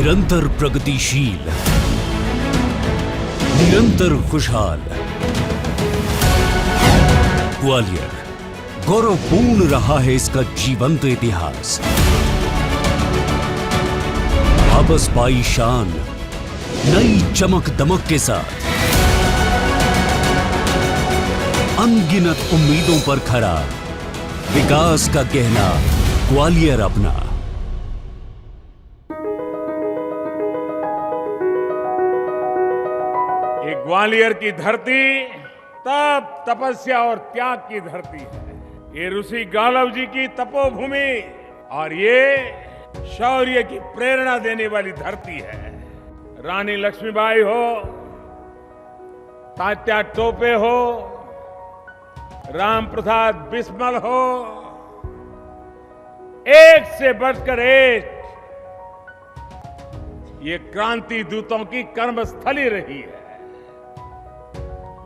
निरंतर प्रगतिशील, निरंतर खुशहाल। ग्वालियर गौरवपूर्ण रहा है इसका जीवंत इतिहास। वापस पाई शान नई चमक दमक के साथ। अनगिनत उम्मीदों पर खड़ा विकास का गहना ग्वालियर अपना। ये ग्वालियर की धरती तप, तपस्या और त्याग की धरती है। ये ऋषि गालव जी की तपोभूमि और ये शौर्य की प्रेरणा देने वाली धरती है। रानी लक्ष्मीबाई हो, तात्या टोपे हो, राम प्रसाद बिस्मल हो, एक से बढ़कर एक ये क्रांति दूतों की कर्मस्थली रही है।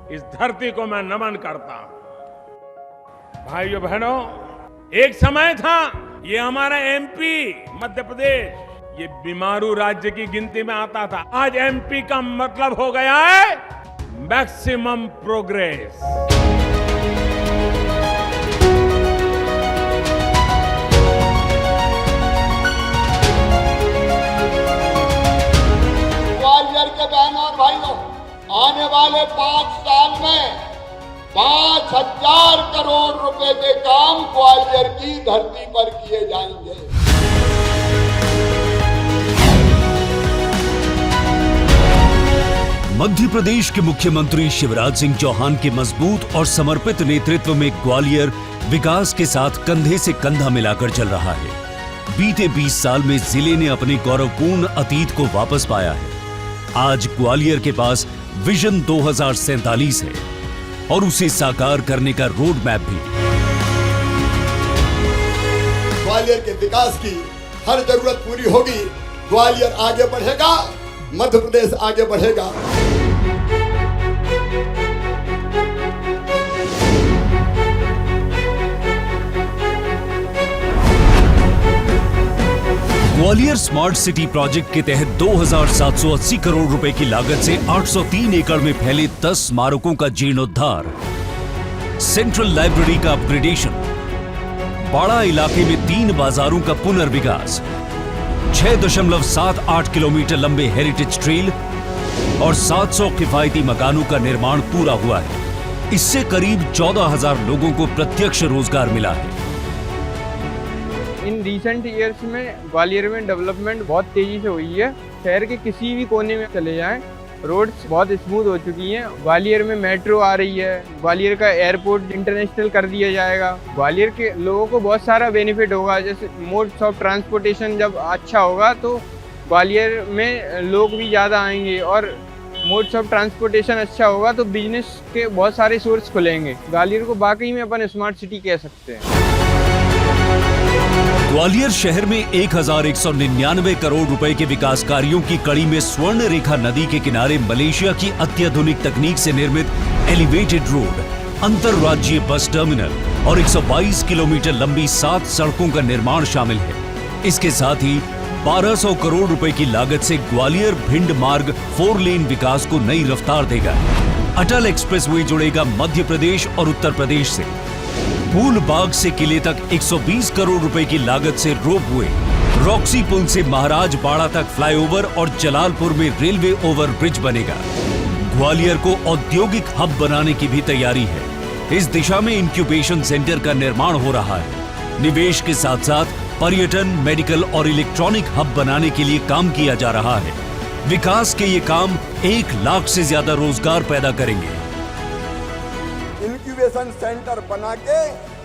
इस धरती को मैं नमन करता हूं। भाइयों बहनों, एक समय था ये हमारा एमपी मध्य प्रदेश ये बीमारू राज्य की गिनती में आता था। आज एमपी का मतलब हो गया है मैक्सिमम प्रोग्रेस। ग्वालियर के बहनों और भाइयों, आने वाले 5 साल में 5,000 करोड़ रुपए के काम ग्वालियर की धरती पर किए जाएंगे। मध्य प्रदेश के मुख्यमंत्री शिवराज सिंह चौहान के मजबूत और समर्पित नेतृत्व में ग्वालियर विकास के साथ कंधे से कंधा मिलाकर चल रहा है। बीते 20 साल में जिले ने अपने गौरवपूर्ण अतीत को वापस पाया है। आज ग्वालियर के पास विजन 2047 है और उसे साकार करने का रोड मैप भी। ग्वालियर के विकास की हर जरूरत पूरी होगी, ग्वालियर आगे बढ़ेगा, मध्य प्रदेश आगे बढ़ेगा। ग्वालियर स्मार्ट सिटी प्रोजेक्ट के तहत 2,780 करोड़ रुपए की लागत से 803 एकड़ में फैले 10 स्मारकों का जीर्णोद्धार, सेंट्रल लाइब्रेरी का अपग्रेडेशन, बाड़ा इलाके में 3 बाजारों का पुनर्विकास, 6.78 किलोमीटर लंबे हेरिटेज ट्रेल और 700 किफायती मकानों का निर्माण पूरा हुआ है। इससे करीब 14,000 लोगों को प्रत्यक्ष रोजगार मिला है। इन रिसेंट ईयर्स में ग्वालियर में डेवलपमेंट बहुत तेजी से हुई है। शहर के किसी भी कोने में चले जाएं, रोड्स बहुत स्मूथ हो चुकी हैं। ग्वालियर में मेट्रो आ रही है, ग्वालियर का एयरपोर्ट इंटरनेशनल कर दिया जाएगा। ग्वालियर के लोगों को बहुत सारा बेनिफिट होगा। जैसे मोड्स ऑफ ट्रांसपोर्टेशन जब अच्छा होगा तो ग्वालियर में लोग भी ज़्यादा आएंगे और मोड्स ऑफ ट्रांसपोर्टेशन अच्छा होगा तो बिजनेस के बहुत सारे सोर्स खुलेंगे। ग्वालियर को वाकई में अपन स्मार्ट सिटी कह सकते हैं। ग्वालियर शहर में 1,199 करोड़ रुपए के विकास कार्यों की कड़ी में स्वर्ण रेखा नदी के किनारे मलेशिया की अत्याधुनिक तकनीक से निर्मित एलिवेटेड रोड, अंतरराज्यीय बस टर्मिनल और 122 किलोमीटर लंबी 7 सड़कों का निर्माण शामिल है। इसके साथ ही 1,200 करोड़ रुपए की लागत से ग्वालियर भिंड मार्ग 4 लेन विकास को नई रफ्तार देगा। अटल एक्सप्रेसवे जुड़ेगा मध्य प्रदेश और उत्तर प्रदेश से। फूल बाग से किले तक 120 करोड़ रुपए की लागत से रोपवे, रॉक्सी पुल से महाराज बाड़ा तक फ्लाईओवर और जलालपुर में रेलवे ओवरब्रिज बनेगा। ग्वालियर को औद्योगिक हब बनाने की भी तैयारी है। इस दिशा में इंक्यूबेशन सेंटर का निर्माण हो रहा है। निवेश के साथ साथ पर्यटन, मेडिकल और इलेक्ट्रॉनिक हब बनाने के लिए काम किया जा रहा है। विकास के ये काम 1 लाख से ज्यादा रोजगार पैदा करेंगे। इंक्यूबेशन सेंटर बना के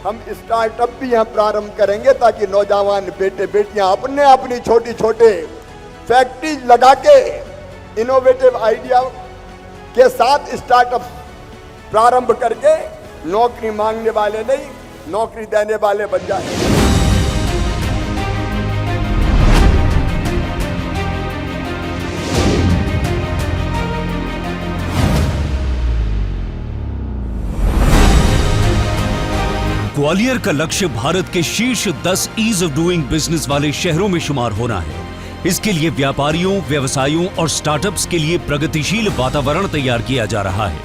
हम स्टार्टअप भी यहाँ प्रारंभ करेंगे ताकि नौजवान बेटे बेटियां अपनी छोटी छोटे फैक्ट्री लगा के इनोवेटिव आइडिया के साथ स्टार्टअप प्रारंभ करके नौकरी मांगने वाले नहीं, नौकरी देने वाले बन जाए। ग्वालियर का लक्ष्य भारत के शीर्ष 10 ईज ऑफ डूइंग बिजनेस वाले शहरों में शुमार होना है। इसके लिए व्यापारियों, व्यवसायों और स्टार्टअप्स के लिए प्रगतिशील वातावरण तैयार किया जा रहा है।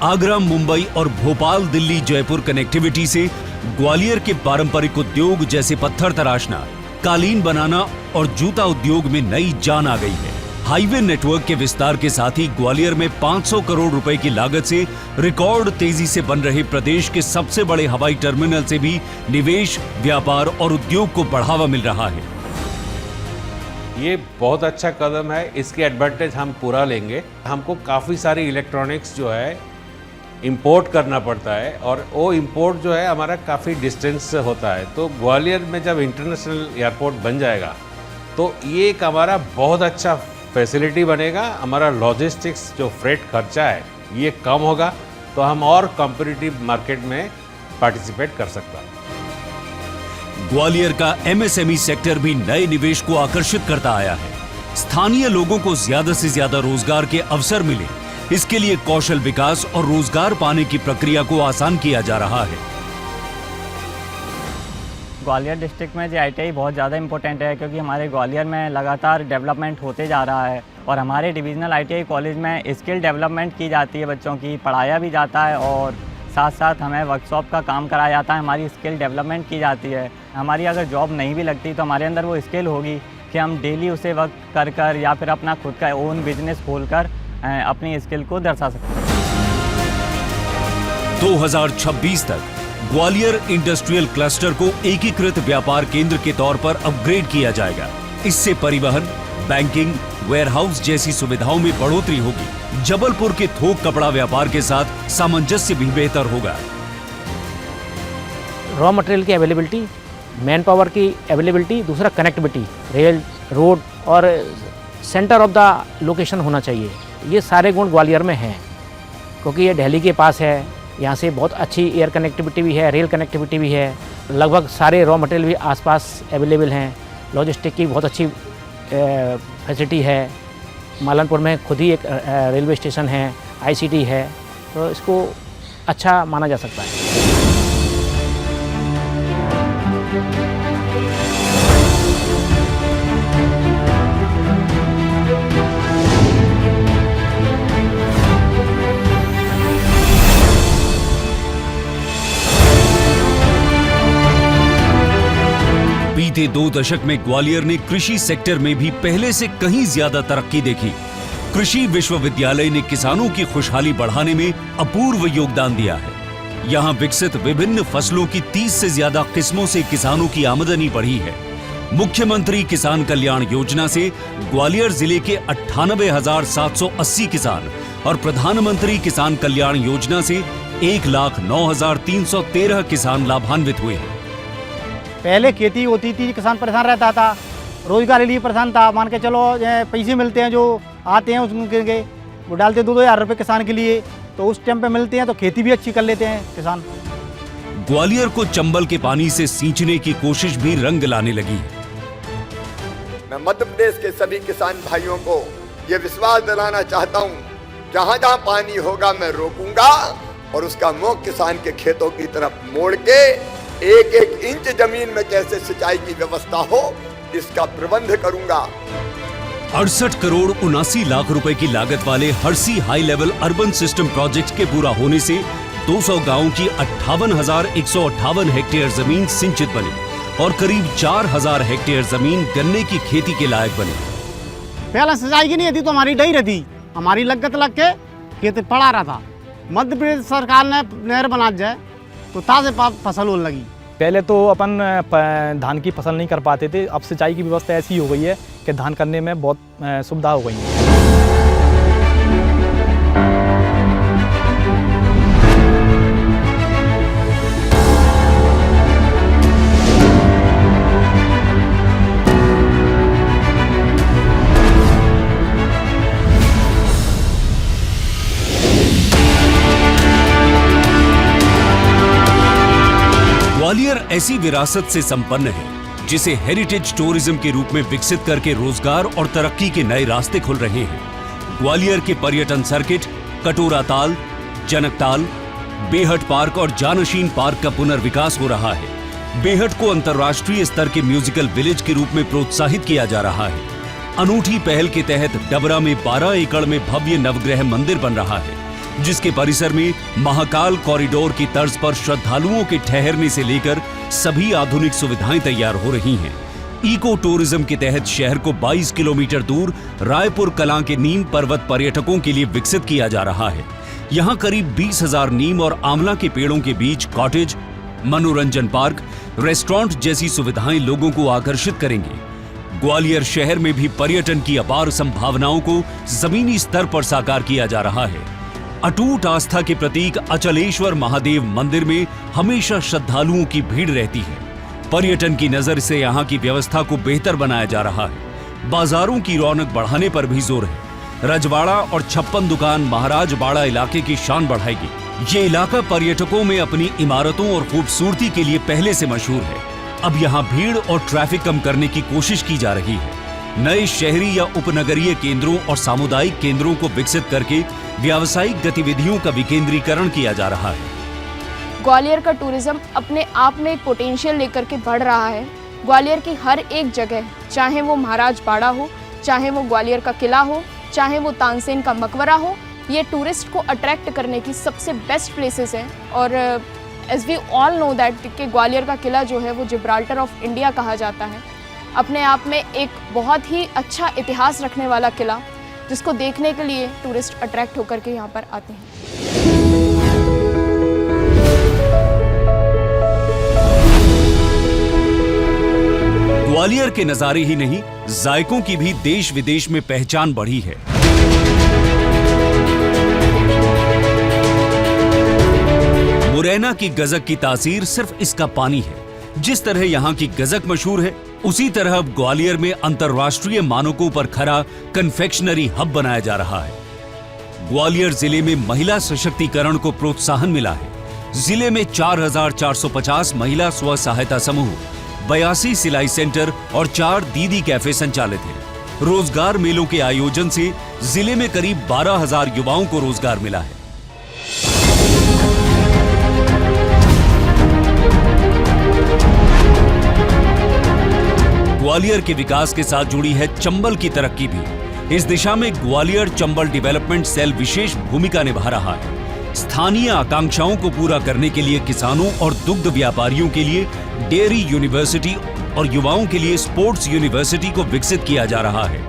आगरा, मुंबई और भोपाल, दिल्ली, जयपुर कनेक्टिविटी से ग्वालियर के पारंपरिक उद्योग जैसे पत्थर तराशना, कालीन बनाना और जूता उद्योग में नई जान आ गई है। हाईवे नेटवर्क के विस्तार के साथ ही ग्वालियर में 500 करोड़ रुपए की लागत से रिकॉर्ड तेजी से बन रहे प्रदेश के सबसे बड़े हवाई टर्मिनल से भी निवेश, व्यापार और उद्योग को बढ़ावा मिल रहा है। ये बहुत अच्छा कदम है, इसकी एडवांटेज हम पूरा लेंगे। हमको काफ़ी सारी इलेक्ट्रॉनिक्स जो है इंपोर्ट करना पड़ता है और वो इंपोर्ट जो है हमारा काफ़ी डिस्टेंस से होता है। तो ग्वालियर में जब इंटरनेशनल एयरपोर्ट बन जाएगा तो ये एक हमारा बहुत अच्छा फैसिलिटी बनेगा। हमारा लॉजिस्टिक्स जो फ्रेट खर्चा है ये कम होगा, तो हम और कॉम्पिटिटिव मार्केट में पार्टिसिपेट कर सकता है। ग्वालियर का एमएसएमई सेक्टर भी नए निवेश को आकर्षित करता आया है। स्थानीय लोगों को ज्यादा से ज्यादा रोजगार के अवसर मिले, इसके लिए कौशल विकास और रोजगार पाने की प्रक्रिया को आसान किया जा रहा है। ग्वालियर डिस्ट्रिक्ट में ITI बहुत ज़्यादा इम्पोर्टेंट है, क्योंकि हमारे ग्वालियर में लगातार डेवलपमेंट होते जा रहा है और हमारे डिविजनल ITI कॉलेज में स्किल डेवलपमेंट की जाती है, बच्चों की पढ़ाया भी जाता है और साथ साथ हमें वर्कशॉप का काम कराया जाता है, हमारी स्किल डेवलपमेंट की जाती है। हमारी अगर जॉब नहीं भी लगती तो हमारे अंदर वो स्किल होगी कि हम डेली उसे वर्क कर कर या फिर अपना खुद का ओन बिजनेस खोलकर अपनी स्किल को दर्शा सकते हैं। 2026 तक ग्वालियर इंडस्ट्रियल क्लस्टर को एकीकृत व्यापार केंद्र के तौर पर अपग्रेड किया जाएगा। इससे परिवहन, बैंकिंग, वेयरहाउस जैसी सुविधाओं में बढ़ोतरी होगी। जबलपुर के थोक कपड़ा व्यापार के साथ सामंजस्य भी बेहतर होगा। रॉ मटेरियल की अवेलेबिलिटी, मैन पावर की अवेलेबिलिटी, दूसरा कनेक्टिविटी, रेल, रोड और सेंटर ऑफ द लोकेशन होना चाहिए। ये सारे गुण ग्वालियर में हैं, क्योंकि ये दिल्ली के पास है। यहाँ से बहुत अच्छी एयर कनेक्टिविटी भी है, रेल कनेक्टिविटी भी है। लगभग सारे रॉ मटेरियल भी आसपास अवेलेबल हैं। लॉजिस्टिक की बहुत अच्छी फैसिलिटी है। मालनपुर में खुद ही एक रेलवे स्टेशन है, ICT है, तो इसको अच्छा माना जा सकता है। बीते 2 दशक में ग्वालियर ने कृषि सेक्टर में भी पहले से कहीं ज्यादा तरक्की देखी। कृषि विश्वविद्यालय ने किसानों की खुशहाली बढ़ाने में अपूर्व योगदान दिया है। यहाँ विकसित विभिन्न फसलों की 30 से ज्यादा किस्मों से किसानों की आमदनी बढ़ी है। मुख्यमंत्री किसान कल्याण योजना से ग्वालियर जिले के 98,780 किसान और प्रधानमंत्री किसान कल्याण योजना से 1,09,313 किसान लाभान्वित हुए हैं। पहले खेती होती थी, किसान परेशान रहता था, रोजगार के लिए परेशान था। मान के चलो पैसे मिलते हैं जो आते हैं उसके वो डालते 2-2 हज़ार रुपये किसान के लिए, तो उस टाइम पे मिलते हैं तो खेती भी अच्छी कर लेते हैं किसान। ग्वालियर को चंबल के पानी से सींचने की कोशिश भी रंग लाने लगी। मैं मध्य प्रदेश के सभी किसान भाइयों को ये विश्वास दिलाना चाहता हूँ, जहाँ जहाँ पानी होगा मैं रोकूंगा और उसका मुख किसान के खेतों की तरफ मोड़ के 1-1 इंच जमीन में कैसे सिंचाई की व्यवस्था हो इसका प्रबंध करूंगा। 68 करोड़ 79 लाख रुपए की लागत वाले हरसी high level urban system project के पूरा होने से 200 गांवों की 58,158 हेक्टेयर जमीन सिंचित बनी और करीब 4,000 हेक्टेयर जमीन गन्ने की खेती के लायक बनी। पहले सिंचाई की नहीं थी तो हमारी डही रहती, हमारी लगत लग के खेत पड़ा रहा था। मध्य प्रदेश सरकार ने नहर बना जाए तो ताज़े फसल होने लगी। पहले तो अपन धान की फसल नहीं कर पाते थे, अब सिंचाई की व्यवस्था ऐसी हो गई है कि धान करने में बहुत सुविधा हो गई है। ग्वालियर ऐसी विरासत से संपन्न है जिसे हेरिटेज टूरिज्म के रूप में विकसित करके रोजगार और तरक्की के नए रास्ते खुल रहे हैं। ग्वालियर के पर्यटन सर्किट, कटोरा ताल, जनक ताल, बेहट पार्क और जानशीन पार्क का पुनर्विकास हो रहा है। बेहट को अंतर्राष्ट्रीय स्तर के म्यूजिकल विलेज के रूप में प्रोत्साहित किया जा रहा है। अनूठी पहल के तहत डबरा में 12 एकड़ में भव्य नवग्रह मंदिर बन रहा है, जिसके परिसर में महाकाल कॉरिडोर की तर्ज पर श्रद्धालुओं के ठहरने से लेकर सभी आधुनिक सुविधाएं तैयार हो रही हैं। इको टूरिज्म के तहत शहर को 22 किलोमीटर दूर रायपुर कलां के नीम पर्वत पर्यटकों के लिए विकसित किया जा रहा है। यहाँ करीब 20,000 नीम और आंवला के पेड़ों के बीच कॉटेज, मनोरंजन पार्क, रेस्टोरेंट जैसी सुविधाएं लोगों को आकर्षित करेंगी। ग्वालियर शहर में भी पर्यटन की अपार संभावनाओं को जमीनी स्तर पर साकार किया जा रहा है। अटूट आस्था के प्रतीक अचलेश्वर महादेव मंदिर में हमेशा श्रद्धालुओं की भीड़ रहती है। पर्यटन की नजर से यहाँ की व्यवस्था को बेहतर बनाया जा रहा है। बाजारों की रौनक बढ़ाने पर भी जोर है। रजवाड़ा और 56 दुकान महाराजवाड़ा इलाके की शान बढ़ाएगी। ये इलाका पर्यटकों में अपनी इमारतों और खूबसूरती के लिए पहले से मशहूर है। अब यहाँ भीड़ और ट्रैफिक कम करने की कोशिश की जा रही है। नए शहरी या उपनगरीय केंद्रों और सामुदायिक केंद्रों को विकसित करके व्यावसायिक गतिविधियों का विकेंद्रीकरण किया जा रहा है। ग्वालियर का टूरिज्म अपने आप में एक पोटेंशियल लेकर के बढ़ रहा है। ग्वालियर की हर एक जगह, चाहे वो महाराजवाड़ा हो, चाहे वो ग्वालियर का किला हो, चाहे वो तानसेन का मकबरा हो, ये टूरिस्ट को अट्रैक्ट करने की सबसे बेस्ट प्लेसेस हैं। और as we all know that कि ग्वालियर का किला जो है वो जिब्राल्टर ऑफ इंडिया कहा जाता है। अपने आप में एक बहुत ही अच्छा इतिहास रखने वाला किला, जिसको देखने के लिए टूरिस्ट अट्रैक्ट होकर के यहाँ पर आते हैं। ग्वालियर के नजारे ही नहीं, जायकों की भी देश विदेश में पहचान बढ़ी है। मुरैना की गजक की तासीर सिर्फ इसका पानी है। जिस तरह यहाँ की गजक मशहूर है, उसी तरह अब ग्वालियर में अंतर्राष्ट्रीय मानकों पर खरा कन्फेक्शनरी हब बनाया जा रहा है। ग्वालियर जिले में महिला सशक्तिकरण को प्रोत्साहन मिला है। जिले में 4,450 महिला स्व सहायता समूह, 82 सिलाई सेंटर और 4 दीदी कैफे संचालित हैं। रोजगार मेलों के आयोजन से जिले में करीब 12,000 युवाओं को रोजगार मिला है। ग्वालियर के विकास के साथ जुड़ी है चंबल की तरक्की भी। इस दिशा में ग्वालियर चंबल डेवलपमेंट सेल विशेष भूमिका निभा रहा है। स्थानीय आकांक्षाओं को पूरा करने के लिए किसानों और दुग्ध व्यापारियों के लिए डेयरी यूनिवर्सिटी और युवाओं के लिए स्पोर्ट्स यूनिवर्सिटी को विकसित किया जा रहा है।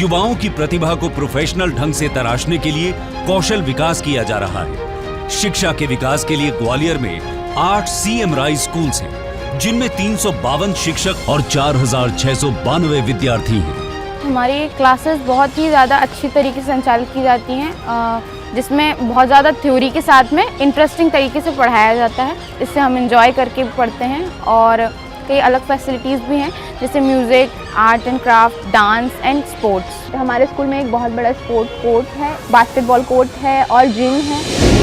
युवाओं की प्रतिभा को प्रोफेशनल ढंग से तराशने के लिए कौशल विकास किया जा रहा है। शिक्षा के विकास के लिए ग्वालियर में 8 CM राइज स्कूल्स हैं, जिनमें 352 शिक्षक और 4,692 विद्यार्थी हैं। हमारी क्लासेस बहुत ही ज़्यादा अच्छी तरीके से संचालित की जाती हैं, जिसमें बहुत ज़्यादा थ्योरी के साथ में इंटरेस्टिंग तरीके से पढ़ाया जाता है। इससे हम एंजॉय करके पढ़ते हैं और कई अलग फैसिलिटीज़ भी हैं, जैसे music, art and craft, dance and sports. हमारे स्कूल में एक बहुत बड़ा स्पोर्ट कोर्ट है, बास्केटबॉल कोर्ट है और जिम है।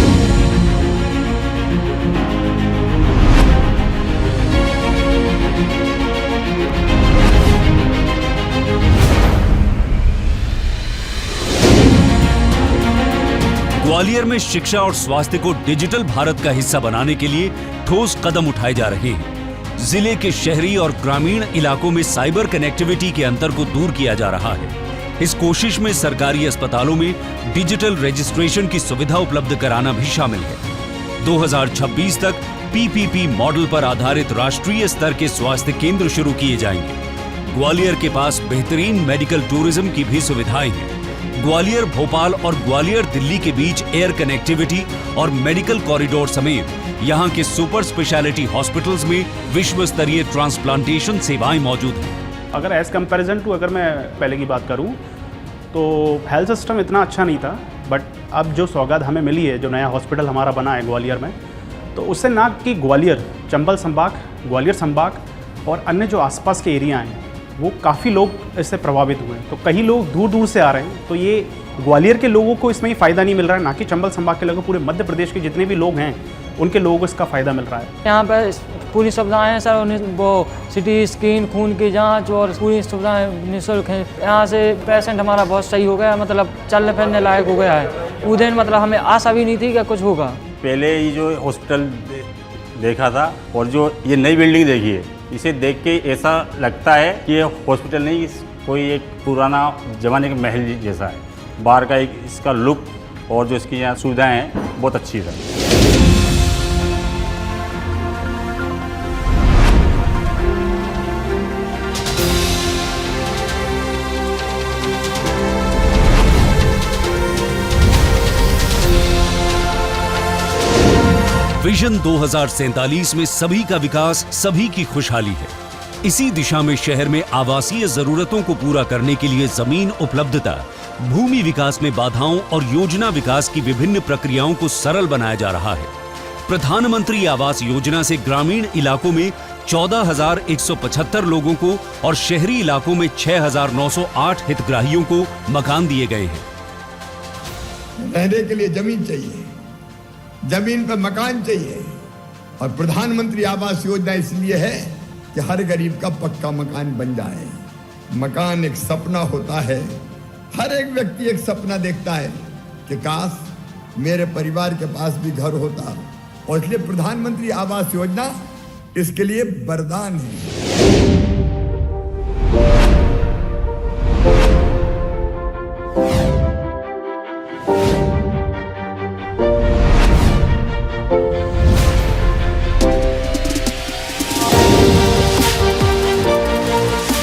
ग्वालियर में शिक्षा और स्वास्थ्य को डिजिटल भारत का हिस्सा बनाने के लिए ठोस कदम उठाए जा रहे हैं। जिले के शहरी और ग्रामीण इलाकों में साइबर कनेक्टिविटी के अंतर को दूर किया जा रहा है। इस कोशिश में सरकारी अस्पतालों में डिजिटल रजिस्ट्रेशन की सुविधा उपलब्ध कराना भी शामिल है। 2026 तक PPP मॉडल पर आधारित राष्ट्रीय स्तर के स्वास्थ्य केंद्र शुरू किए जाएंगे। ग्वालियर के पास बेहतरीन मेडिकल टूरिज्म की भी सुविधाएं हैं। ग्वालियर, भोपाल और ग्वालियर, दिल्ली के बीच एयर कनेक्टिविटी और मेडिकल कॉरिडोर समेत यहाँ के सुपर स्पेशलिटी हॉस्पिटल्स में विश्व स्तरीय ट्रांसप्लांटेशन सेवाएं मौजूद हैं। अगर एज कंपैरिजन टू अगर मैं पहले की बात करूं तो हेल्थ सिस्टम इतना अच्छा नहीं था, बट अब जो सौगात हमें मिली है, जो नया हॉस्पिटल हमारा बना है ग्वालियर में, तो उससे ना कि ग्वालियर, चंबल संभाग, ग्वालियर संभाग और अन्य जो आसपास के एरिया हैं वो काफ़ी लोग इससे प्रभावित हुए हैं। तो कई लोग दूर दूर से आ रहे हैं, तो ये ग्वालियर के लोगों को इसमें ही फ़ायदा नहीं मिल रहा है, ना कि चंबल संभाग के लोगों, पूरे मध्य प्रदेश के जितने भी लोग हैं उनके लोगों को इसका फ़ायदा मिल रहा है। यहाँ पर पूरी सुविधाएं हैं सर, उन्हें वो सिटी स्कैन, खून की जांच और पूरी सुविधाएं निःशुल्क हैं। यहाँ से पेशेंट हमारा बहुत सही हो गया, मतलब चलने फिरने लायक हो गया है। उधर मतलब हमें आशा भी नहीं थी कि कुछ होगा। पहले ये जो हॉस्पिटल देखा था और जो ये नई बिल्डिंग देखी है, इसे देख के ऐसा लगता है कि ये हॉस्पिटल नहीं, कोई एक पुराना जमाने का महल जैसा है। बाहर का एक इसका लुक और जो इसकी यहाँ सुविधाएं हैं बहुत अच्छी है। विजन 2047 में सभी का विकास, सभी की खुशहाली है। इसी दिशा में शहर में आवासीय जरूरतों को पूरा करने के लिए जमीन उपलब्धता, भूमि विकास में बाधाओं और योजना विकास की विभिन्न प्रक्रियाओं को सरल बनाया जा रहा है। प्रधानमंत्री आवास योजना से ग्रामीण इलाकों में 14,175 लोगों को और शहरी इलाकों में 6,908 हितग्राहियों को मकान दिए गए हैं। रहने के लिए जमीन चाहिए, जमीन पर मकान चाहिए, और प्रधानमंत्री आवास योजना इसलिए है कि हर गरीब का पक्का मकान बन जाए। मकान एक सपना होता है, हर एक व्यक्ति एक सपना देखता है कि काश मेरे परिवार के पास भी घर होता, और इसलिए प्रधानमंत्री आवास योजना इसके लिए वरदान है।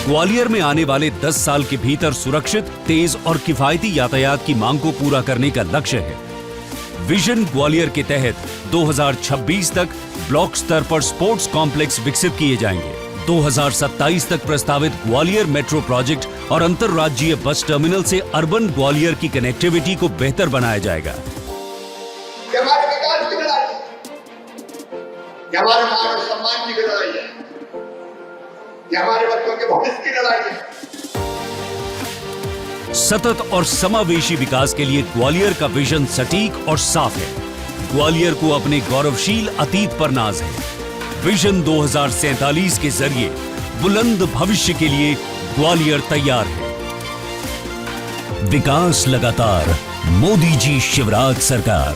ग्वालियर में आने वाले 10 साल के भीतर सुरक्षित, तेज और किफायती यातायात की मांग को पूरा करने का लक्ष्य है। विजन ग्वालियर के तहत 2026 तक ब्लॉक स्तर पर स्पोर्ट्स कॉम्प्लेक्स विकसित किए जाएंगे। 2027 तक प्रस्तावित ग्वालियर मेट्रो प्रोजेक्ट और अंतरराज्यीय बस टर्मिनल से अर्बन ग्वालियर की कनेक्टिविटी को बेहतर बनाया जाएगा। हमारे विकास की लड़ाई, हमारे मानव सम्मान की लड़ाई है, हमारे बच्चों के भविष्य की लड़ाई है। सतत और समावेशी विकास के लिए ग्वालियर का विजन सटीक और साफ है। ग्वालियर को अपने गौरवशील अतीत पर नाज है। विजन 2047 के जरिए बुलंद भविष्य के लिए ग्वालियर तैयार है। विकास लगातार, मोदी जी शिवराज सरकार।